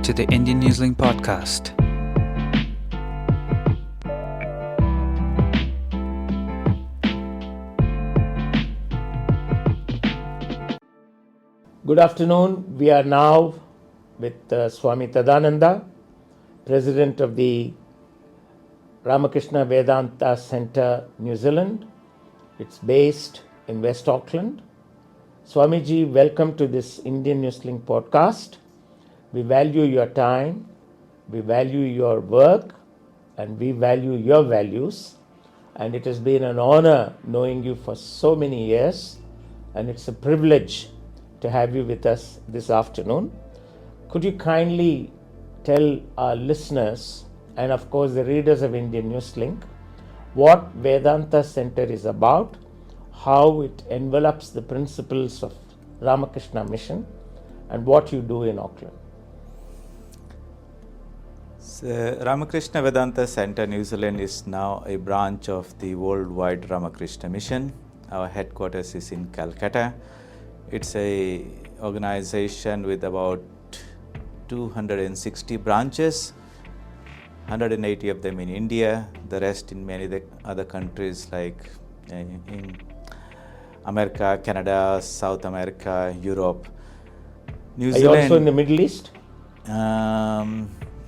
to the Indian Newslink podcast. Good afternoon. We are now with Swami Tadananda, President of the Ramakrishna Vedanta Centre, New Zealand. It's based in West Auckland. Swamiji, welcome to this Indian Newslink podcast. We value your time, we value your work, and we value your values. And it has been an honor knowing you for so many years, and it's a privilege to have you with us this afternoon. Could you kindly tell our listeners, and of course the readers of Indian Newslink, what Vedanta Centre is about, how it envelops the principles of Ramakrishna Mission, and what you do in Auckland? So, Ramakrishna Vedanta Centre, New Zealand is now a branch of the worldwide Ramakrishna Mission. Our headquarters is in Calcutta. It's a organization with about 260 branches, 180 of them in India, the rest in many other countries like in America, Canada, South America, Europe. New Zealand. Are you also in the Middle East?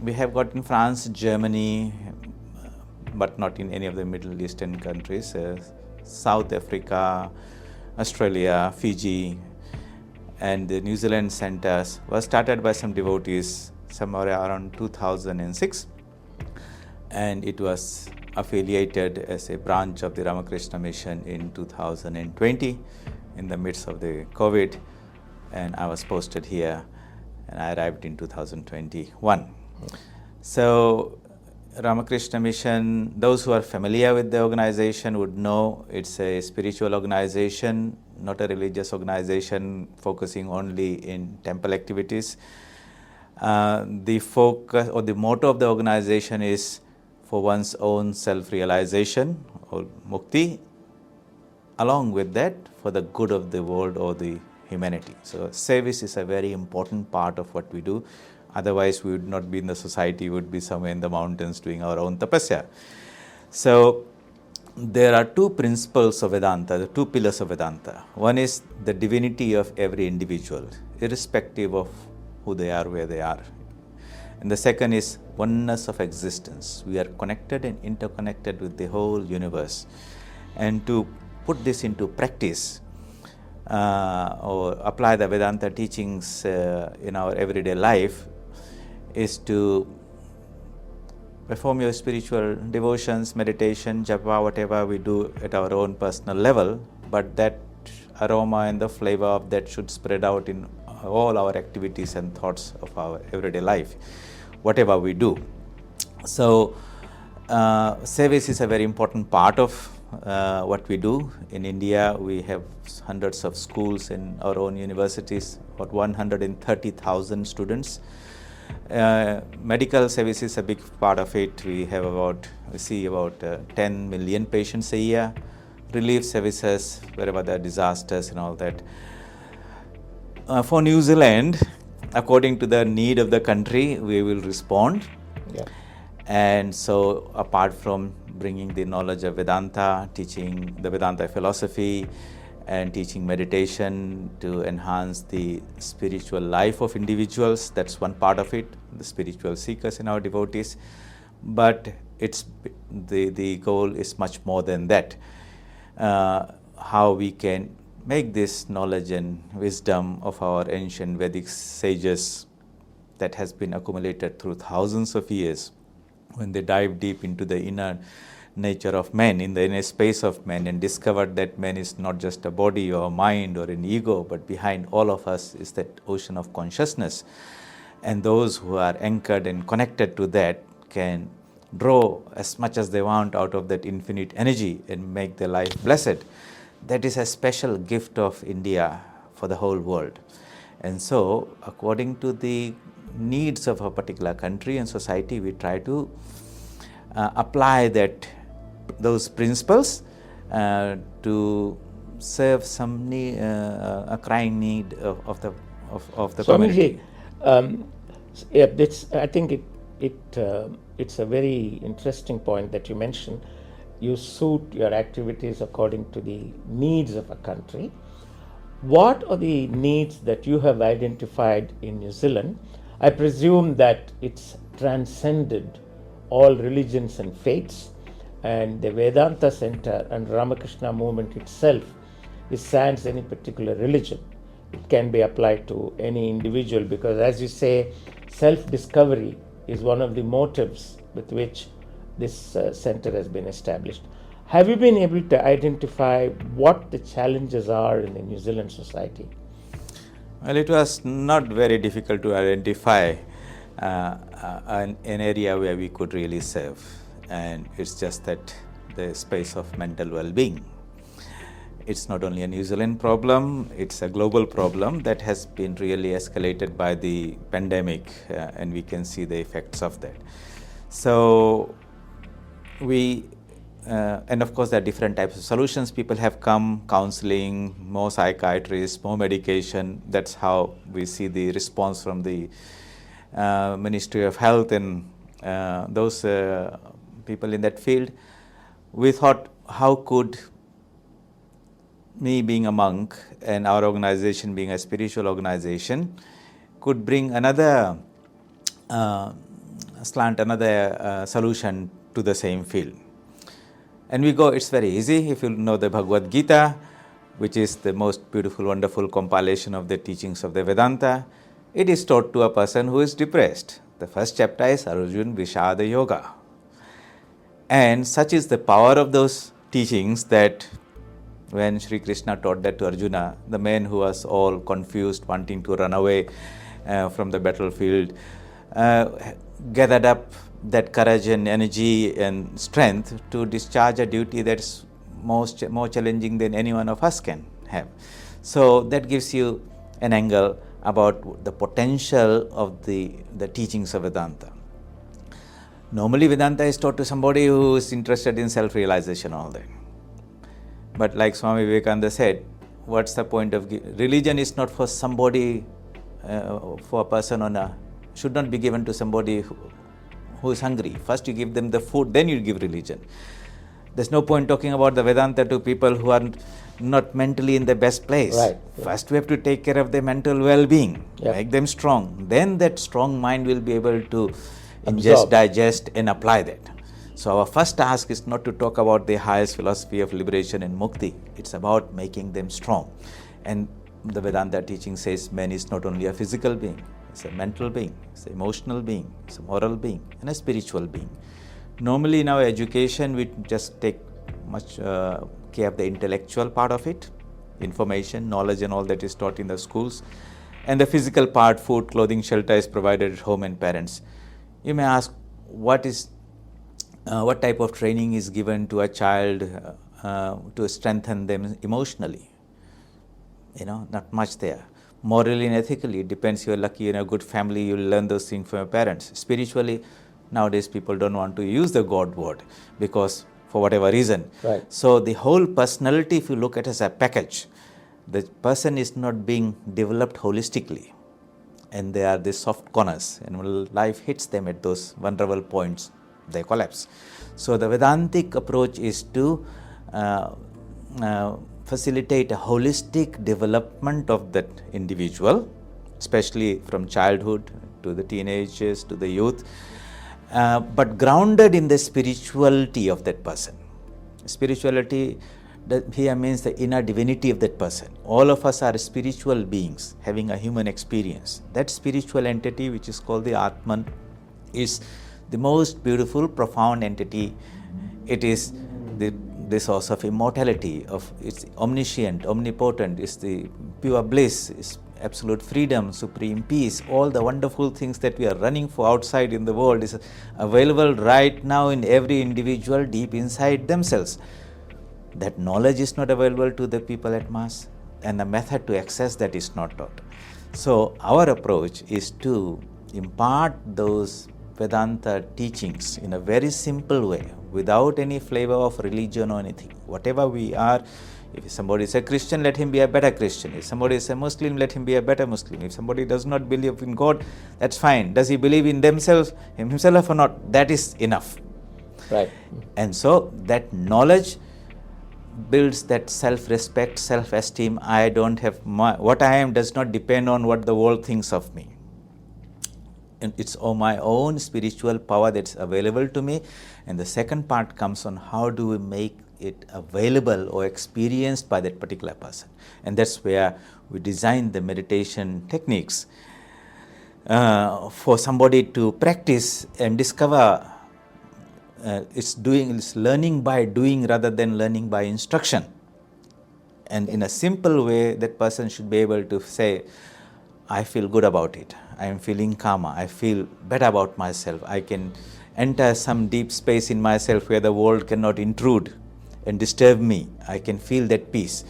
We have got in France, Germany, but not in any of the Middle Eastern countries. South Africa, Australia, Fiji, and the New Zealand centers was started by some devotees somewhere around 2006, and it was affiliated as a branch of the Ramakrishna Mission in 2020 in the midst of the COVID, and I was posted here and I arrived in 2021. So Ramakrishna Mission, those who are familiar with the organization would know it's a spiritual organization, not a religious organization focusing only in temple activities. The focus or the motto of the organization is for one's own self-realization or mukti, along with that for the good of the world or the humanity. So service is a very important part of what we do. Otherwise, we would not be in the society, we would be somewhere in the mountains doing our own tapasya. So there are two principles of Vedanta, the two pillars of Vedanta. One is the divinity of every individual, irrespective of who they are, where they are. And the second is oneness of existence. We are connected and interconnected with the whole universe. And to put this into practice, or apply the Vedanta teachings in our everyday life, is to perform your spiritual devotions, meditation, japa, whatever we do at our own personal level, but that aroma and the flavor of that should spread out in all our activities and thoughts of our everyday life, whatever we do. So service is a very important part of what we do. In India, we have hundreds of schools in our own universities, about 130,000 students. Medical service is a big part of it. We see about 10 million patients a year. Relief services, wherever there are disasters and all that. For New Zealand, according to the need of the country, we will respond. Yeah. And so apart from bringing the knowledge of Vedanta, teaching the Vedanta philosophy, and teaching meditation to enhance the spiritual life of individuals, that's one part of it, the spiritual seekers and our devotees. But it's the goal is much more than that. How we can make this knowledge and wisdom of our ancient Vedic sages that has been accumulated through thousands of years, when they dive deep into the inner nature of man, in the inner space of man, and discovered that man is not just a body or a mind or an ego, but behind all of us is that ocean of consciousness. And those who are anchored and connected to that can draw as much as they want out of that infinite energy and make their life blessed. That is a special gift of India for the whole world. And so, according to the needs of a particular country and society, we try to apply those principles to serve some need, a crying need of the community. Swamiji, Yeah, I think it's a very interesting point that you mentioned. You suit your activities according to the needs of a country. What are the needs that you have identified in New Zealand? I presume that it's transcended all religions and faiths, and the Vedanta Centre and Ramakrishna movement itself is sans any particular religion. It can be applied to any individual because, as you say, self discovery is one of the motives with which this center has been established. Have you been able to identify what the challenges are in the New Zealand society? Well, it was not very difficult to identify an area where we could really serve, and it's just that the space of mental well-being. It's not only a New Zealand problem, it's a global problem that has been really escalated by the pandemic, and we can see the effects of that. So and of course there are different types of solutions. People have come, counseling, more psychiatrists, more medication. That's how we see the response from the Ministry of Health and those people in that field. We thought, how could me being a monk and our organization being a spiritual organization could bring another slant, another solution to the same field. And we go, it's very easy. If you know the Bhagavad Gita, which is the most beautiful, wonderful compilation of the teachings of the Vedanta, it is taught to a person who is depressed. The first chapter is Arjuna Vishada Yoga. And such is the power of those teachings that when Sri Krishna taught that to Arjuna, the man who was all confused, wanting to run away from the battlefield, gathered up that courage and energy and strength to discharge a duty that's more challenging than any one of us can have. So that gives you an angle about the potential of the teachings of Vedanta. Normally Vedanta is taught to somebody who is interested in self-realization, all that. But like Swami Vivekananda said, what's the point of religion is not for somebody, for a person should not be given to somebody who is hungry. First you give them the food, then you give religion. There's no point talking about the Vedanta to people who are not mentally in the best place. Right. First we have to take care of their mental well-being, make them strong. Then that strong mind will be able to ingest, digest and apply that. So our first task is not to talk about the highest philosophy of liberation and mukti. It's about making them strong. And the Vedanta teaching says man is not only a physical being, it's a mental being, it's an emotional being, it's a moral being and a spiritual being. Normally in our education we just take much care of the intellectual part of it, information, knowledge and all that is taught in the schools, and the physical part, food, clothing, shelter is provided at home and parents. You may ask, what type of training is given to a child to strengthen them emotionally? Not much there. Morally and ethically, it depends. You're lucky in a good family, you'll learn those things from your parents. Spiritually, nowadays people don't want to use the God word because for whatever reason. Right. So the whole personality, if you look at it as a package, the person is not being developed holistically. And there are the soft corners, and when life hits them at those vulnerable points, they collapse. So the Vedantic approach is to facilitate a holistic development of that individual, especially from childhood to the teenagers to the youth, but grounded in the spirituality of that person. Spirituality here means the inner divinity of that person. All of us are spiritual beings having a human experience. That spiritual entity, which is called the Atman, is the most beautiful, profound entity. It is the source of immortality, it's omniscient, omnipotent, it's the pure bliss, it's absolute freedom, supreme peace. All the wonderful things that we are running for outside in the world is available right now in every individual deep inside themselves. That knowledge is not available to the people at mass, and the method to access that is not taught. So our approach is to impart those Vedanta teachings in a very simple way, without any flavor of religion or anything. Whatever we are, If somebody is a Christian, let him be a better Christian. If somebody is a Muslim, let him be a better Muslim. If somebody does not believe in God, that's fine. Does he believe in himself or not? That is enough. Right. And so that knowledge builds that self-respect, self-esteem. I don't have what I am does not depend on what the world thinks of me. And it's my own spiritual power that's available to me. And the second part comes on how do we make it available or experienced by that particular person. And that's where we design the meditation techniques for somebody to practice and discover. It's learning by doing rather than learning by instruction. And in a simple way, that person should be able to say, I feel good about it. I am feeling calmer. I feel better about myself. I can enter some deep space in myself where the world cannot intrude and disturb me. I can feel that peace.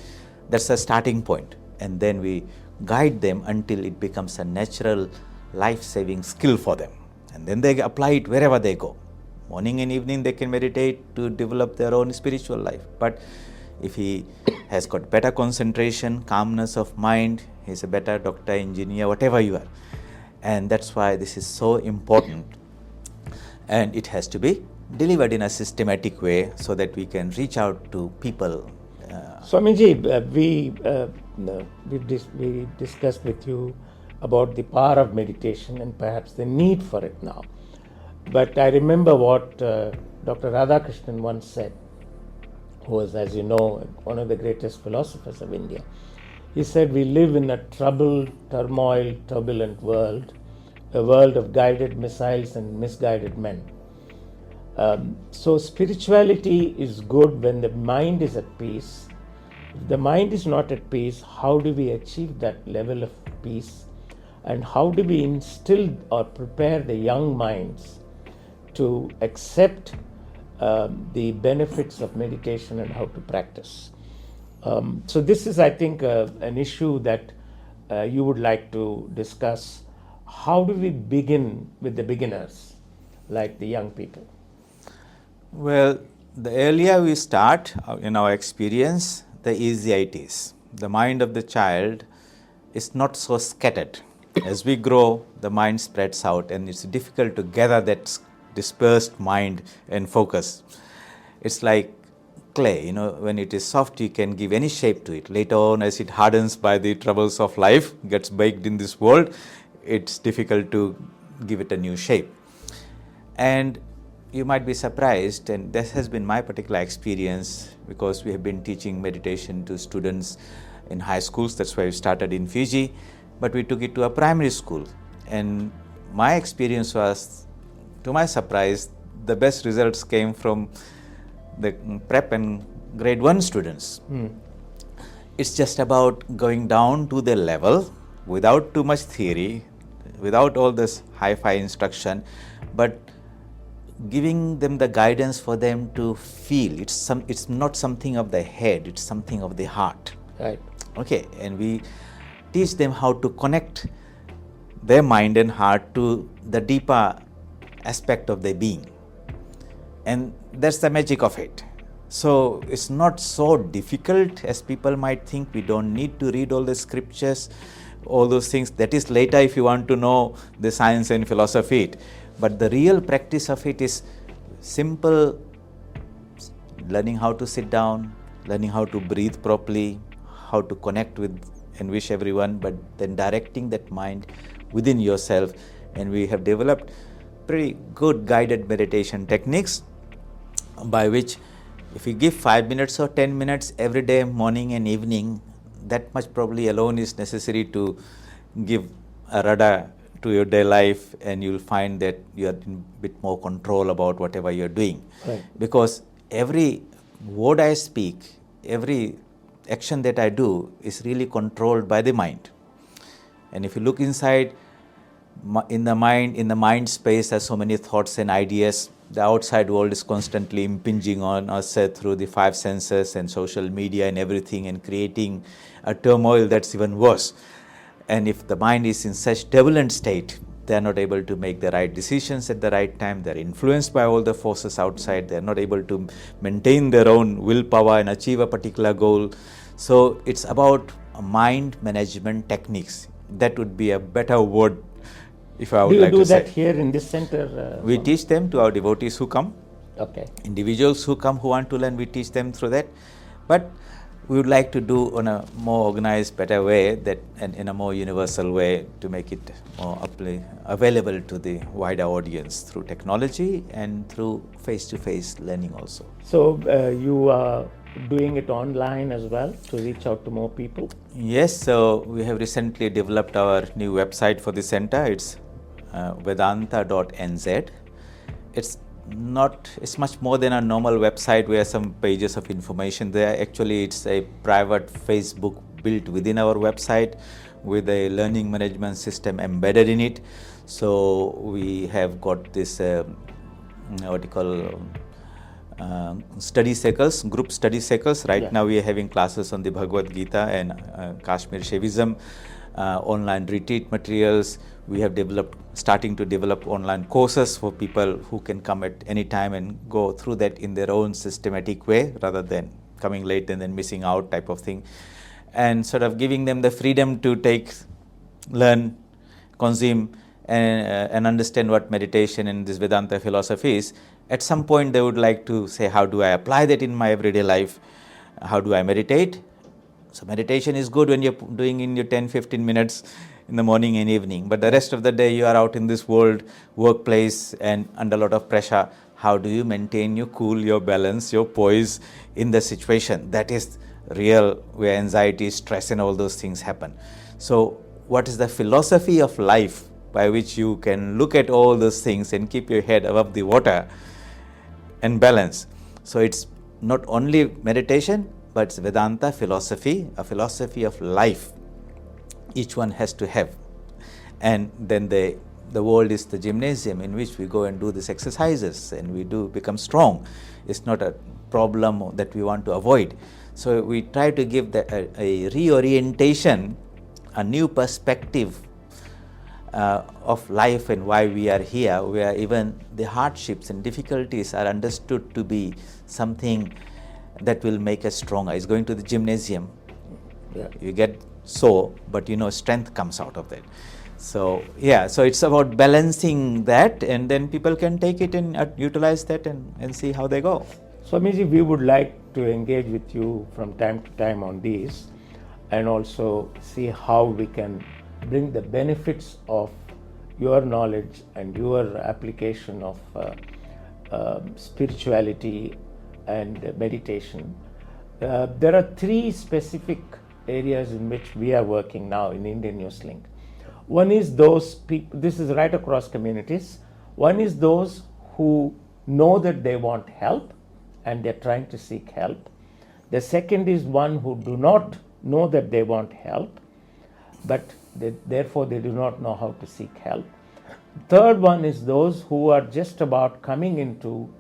That's a starting point. And then we guide them until it becomes a natural life-saving skill for them. And then they apply it wherever they go. Morning and evening they can meditate to develop their own spiritual life. But if he has got better concentration, calmness of mind, he's a better doctor, engineer, whatever you are. And that's why this is so important. And it has to be delivered in a systematic way so that we can reach out to people. Swamiji, we discussed with you about the power of meditation and perhaps the need for it now. But I remember what Dr. Radhakrishnan once said, who was, as you know, one of the greatest philosophers of India. He said, we live in a troubled, turmoil, turbulent world, a world of guided missiles and misguided men. So spirituality is good when the mind is at peace. If the mind is not at peace, how do we achieve that level of peace? And how do we instill or prepare the young minds to accept the benefits of meditation and how to practice? So this is, I think, an issue that you would like to discuss. How do we begin with the beginners, like the young people? Well, the earlier we start in our experience, the easier it is. The mind of the child is not so scattered. As we grow, the mind spreads out and it's difficult to gather that dispersed mind and focus. It's like clay, when it is soft, you can give any shape to it. Later on, as it hardens by the troubles of life, gets baked in this world, it's difficult to give it a new shape. And you might be surprised, and this has been my particular experience because we have been teaching meditation to students in high schools. That's why we started in Fiji, but we took it to a primary school. And my experience was, to my surprise, the best results came from the prep and grade 1 students. It's just about going down to the level without too much theory, without all this hi-fi instruction, but giving them the guidance for them to feel. It's not something of the head, it's something of the heart. Right. Okay, and we teach them how to connect their mind and heart to the deeper aspect of their being. And that's the magic of it. So it's not so difficult as people might think. We don't need to read all the scriptures, all those things. That is later if you want to know the science and philosophy. But the real practice of it is simple, learning how to sit down, learning how to breathe properly, how to connect with and wish everyone, but then directing that mind within yourself. And we have developed pretty good guided meditation techniques by which if you give 5 minutes or 10 minutes every day, morning and evening, that much probably alone is necessary to give a rudder to your day life, and you'll find that you are in a bit more control about whatever you're doing. Right. Because every word I speak, every action that I do is really controlled by the mind. And if you look inside, in the mind space, there's so many thoughts and ideas. The outside world is constantly impinging on us through the 5 senses and social media and everything, and creating a turmoil that's even worse. And if the mind is in such turbulent state, They are not able to make the right decisions at the right time. They are influenced by all the forces outside. They are not able to maintain their own willpower and achieve a particular goal. So it's about mind management techniques. That would be a better word if I would like to say. Do you do that here in this center? We teach them to our devotees who come. Okay. Individuals who come who want to learn, we teach them through that. But we would like to do on a more organized, better way, that and in a more universal way, to make it more available to the wider audience through technology and through face-to-face learning also. So you are doing it online as well to reach out to more people? Yes, so we have recently developed our new website for the center. It's vedanta.nz. It's much more than a normal website where some pages of information there. Actually, it's a private Facebook built within our website with a learning management system embedded in it. So we have got this study circles, group study circles. Right now we are having classes on the Bhagavad Gita and Kashmir Shaivism, online retreat materials. We have starting to develop online courses for people who can come at any time and go through that in their own systematic way, rather than coming late and then missing out type of thing, and sort of giving them the freedom to learn, consume, and understand what meditation and this Vedanta philosophy is. At some point they would like to say, how do I apply that in my everyday life? How do I meditate? So meditation is good when you're doing in your 10-15 minutes in the morning and evening, but the rest of the day you are out in this world, workplace, and under a lot of pressure. How do you maintain your cool, your balance, your poise in the situation? That is real, where anxiety, stress and all those things happen. So what is the philosophy of life by which you can look at all those things and keep your head above the water and balance? So it's not only meditation, but it's Vedanta philosophy, a philosophy of life each one has to have. And then the world is the gymnasium in which we go and do these exercises and we do become strong. It's not a problem that we want to avoid. So we try to give a reorientation, a new perspective of life and why we are here, where even the hardships and difficulties are understood to be something that will make us stronger. It's going to the gymnasium. You get sore, but strength comes out of that. So so it's about balancing that, and then people can take it and utilize that and see how they go. Swamiji, we would like to engage with you from time to time on these, and also see how we can bring the benefits of your knowledge and your application of spirituality and meditation. There are three specific areas in which we are working now in Indian News Link. One is those people, this is right across communities. One is those who know that they want help and they're trying to seek help. The second is one who do not know that they want help, but therefore they do not know how to seek help. Third one is those who are just about coming into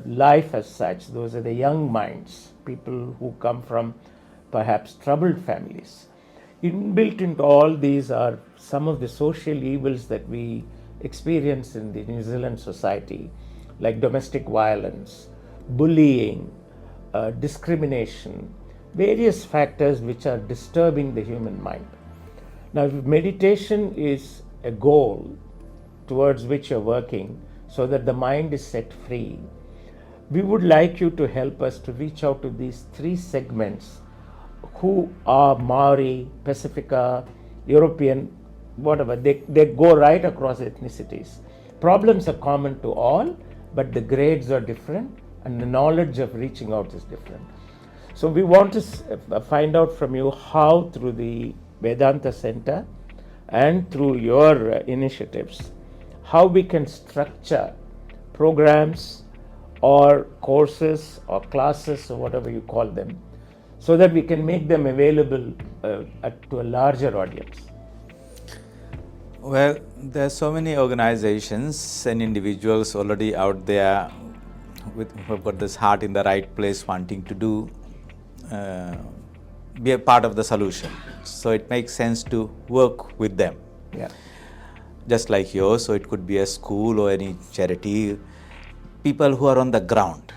life as such. Those are the young minds, people who come from perhaps troubled families. Inbuilt into all these are some of the social evils that we experience in the New Zealand society, like domestic violence, bullying, discrimination, various factors which are disturbing the human mind. Now, if meditation is a goal towards which you're working so that the mind is set free, we would like you to help us to reach out to these three segments who are Maori, Pacifica, European, whatever. They go right across ethnicities. Problems are common to all, but the grades are different and the knowledge of reaching out is different. So we want to find out from you how, through the Vedanta Centre and through your initiatives, how we can structure programs or courses or classes or whatever you call them, so that we can make them available to a larger audience. Well, there are so many organizations and individuals already out there who have got this heart in the right place, wanting to be a part of the solution. So it makes sense to work with them. just like yours, so it could be a school or any charity, people who are on the ground.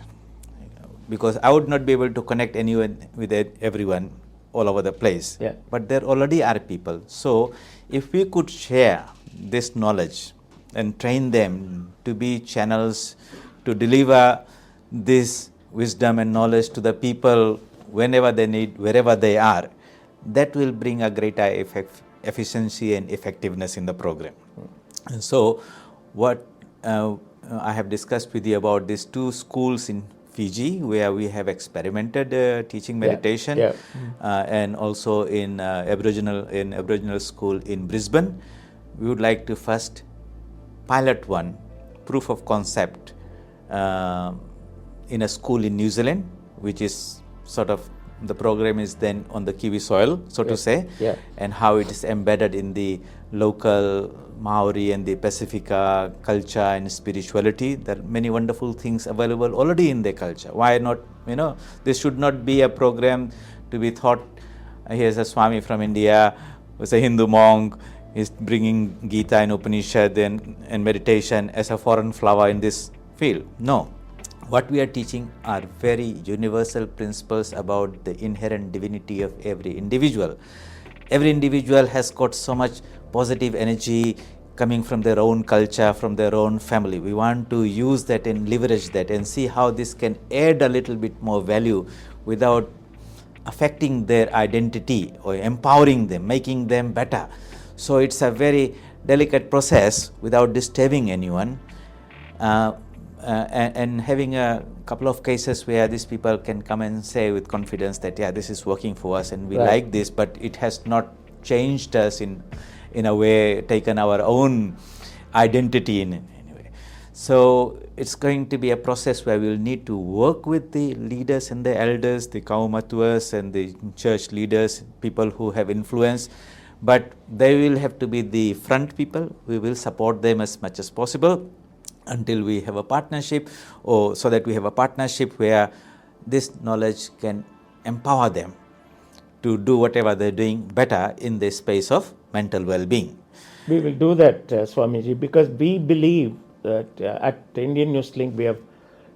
Because I would not be able to connect anyone with everyone all over the place. Yeah. But there already are people. So if we could share this knowledge and train them to be channels to deliver this wisdom and knowledge to the people whenever they need, wherever they are, that will bring a greater efficiency and effectiveness in the program. And so what I have discussed with you about these two schools in Fiji, where we have experimented teaching meditation, and also in Aboriginal school in Brisbane. We would like to first pilot one proof of concept in a school in New Zealand, which is sort of, the program is then on the Kiwi soil, so to say, and how it is embedded in the local Maori and the Pacifica culture and spirituality. There are many wonderful things available already in their culture. Why not, this should not be a program to be thought, here's a Swami from India, who's a Hindu monk, is bringing Gita and Upanishad and meditation as a foreign flower in this field. No. What we are teaching are very universal principles about the inherent divinity of every individual. Every individual has got so much positive energy coming from their own culture, from their own family. We want to use that and leverage that and see how this can add a little bit more value without affecting their identity or empowering them, making them better. So it's a very delicate process without disturbing anyone. And having a couple of cases where these people can come and say with confidence that, this is working for us and we like this, but it has not changed us in a way, taken our own identity in any way. So it's going to be a process where we'll need to work with the leaders and the elders, the kaumatuas and the church leaders, people who have influence, but they will have to be the front people. We will support them as much as possible until we have a partnership, or so that we have a partnership where this knowledge can empower them to do whatever they're doing better in the space of mental well-being. We will do that, Swamiji, because we believe that at Indian News Link we have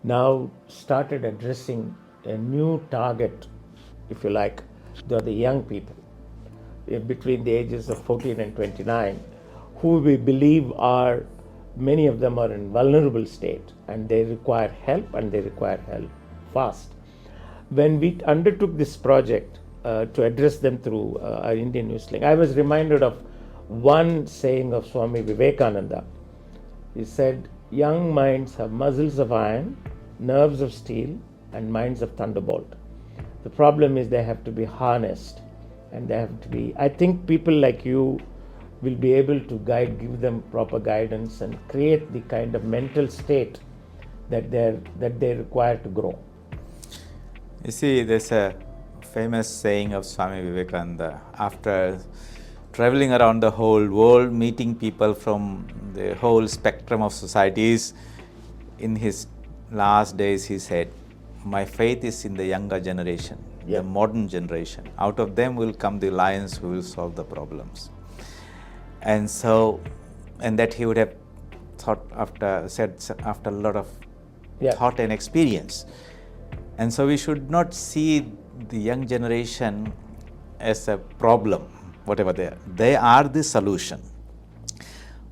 now started addressing a new target, if you like. They are the young people between the ages of 14 and 29, who we believe are, many of them are in vulnerable state and they require help, and they require help fast. When we undertook this project to address them through our Indian News Link, I was reminded of one saying of Swami Vivekananda. He said, young minds have muscles of iron, nerves of steel, and minds of thunderbolt. The problem is they have to be harnessed, and they have to be, I think people like you will be able to give them proper guidance and create the kind of mental state that they require to grow. You see, there's a famous saying of Swami Vivekananda. After traveling around the whole world, meeting people from the whole spectrum of societies, in his last days he said, my faith is in the younger generation, the modern generation. Out of them will come the lions who will solve the problems. And so, and that he would have said after a lot of thought and experience. And so we should not see the young generation as a problem, whatever they are. They are the solution.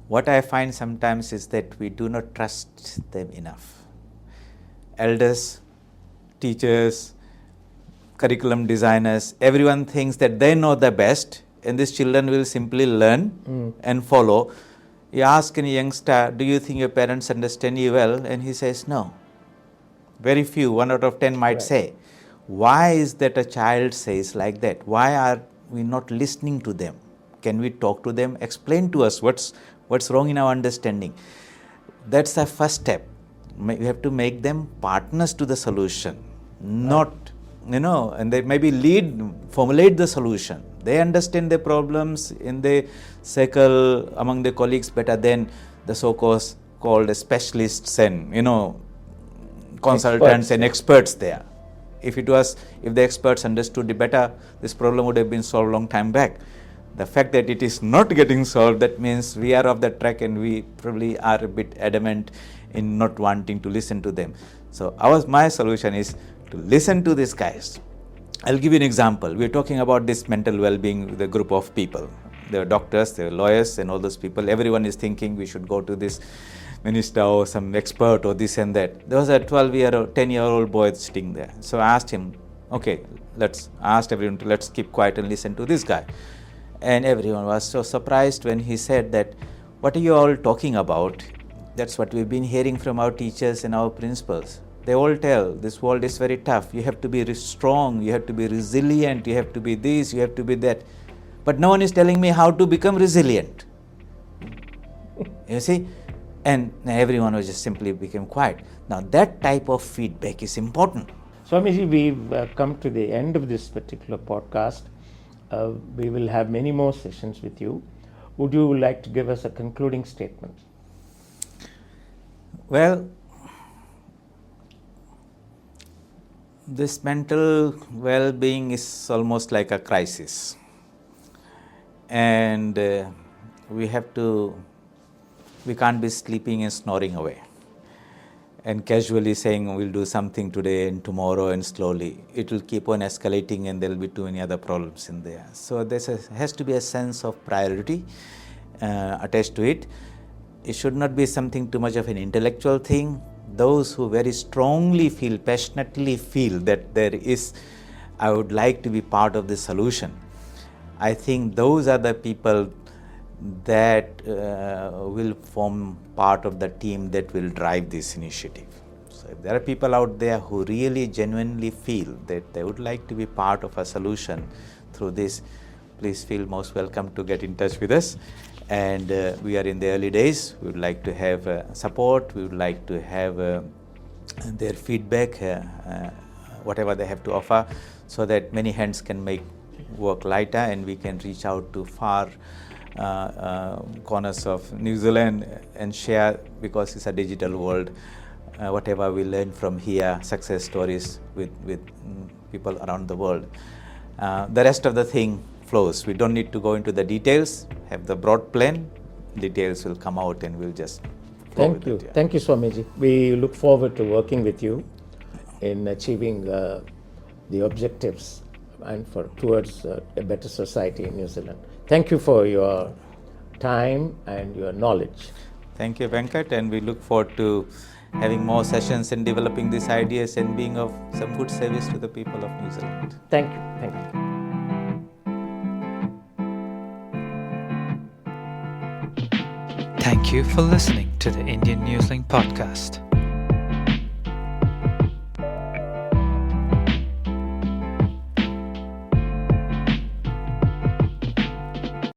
What I find sometimes is that we do not trust them enough. Elders, teachers, curriculum designers, everyone thinks that they know the best, and these children will simply learn and follow. You ask any youngster, do you think your parents understand you well? And he says no. Very few, 1 out of 10 might say. Why is that a child says like that? Why are we not listening to them? Can we talk to them? Explain to us what's wrong in our understanding. That's the first step. We have to make them partners to the solution, not, and they maybe formulate the solution. They understand the problems in the circle among the colleagues better than the so-called specialists and, consultants and experts there. If the experts understood it better, this problem would have been solved a long time back. The fact that it is not getting solved, that means we are off the track and we probably are a bit adamant in not wanting to listen to them. So my solution is to listen to these guys. I'll give you an example. We're talking about this mental well-being with a group of people. There are doctors, there are lawyers and all those people. Everyone is thinking we should go to this minister or some expert or this and that. There was a 10-year-old boy sitting there. So I asked him, okay, asked everyone to let's keep quiet and listen to this guy. And everyone was so surprised when he said that, what are you all talking about? That's what we've been hearing from our teachers and our principals. They all tell this world is very tough. You have to be strong, you have to be resilient, you have to be this, you have to be that. But no one is telling me how to become resilient. You see? And everyone was just simply became quiet. Now that type of feedback is important. Swamiji, we've come to the end of this particular podcast. We will have many more sessions with you. Would you like to give us a concluding statement? Well, this mental well-being is almost like a crisis. And we can't be sleeping and snoring away and casually saying we'll do something today and tomorrow and slowly. It will keep on escalating and there will be too many other problems in there. So there has to be a sense of priority attached to it. It should not be something too much of an intellectual thing. Those who very strongly feel, passionately feel that I would like to be part of the solution. I think those are the people that will form part of the team that will drive this initiative. So if there are people out there who really genuinely feel that they would like to be part of a solution through this, please feel most welcome to get in touch with us. And we are in the early days. We would like to have support. We would like to have their feedback, whatever they have to offer, so that many hands can make work lighter and we can reach out to far corners of New Zealand and share, because it's a digital world, whatever we learn from here, success stories with people around the world. The rest of the thing flows. We don't need to go into the details, have the broad plan, details will come out and we'll just Thank you. Thank you, Swamiji. We look forward to working with you in achieving the objectives and towards a better society in New Zealand. Thank you for your time and your knowledge. Thank you, Venkat, and we look forward to having more sessions and developing these ideas and being of some good service to the people of New Zealand. Thank you. Thank you. Thank you for listening to the Indian Newsling podcast.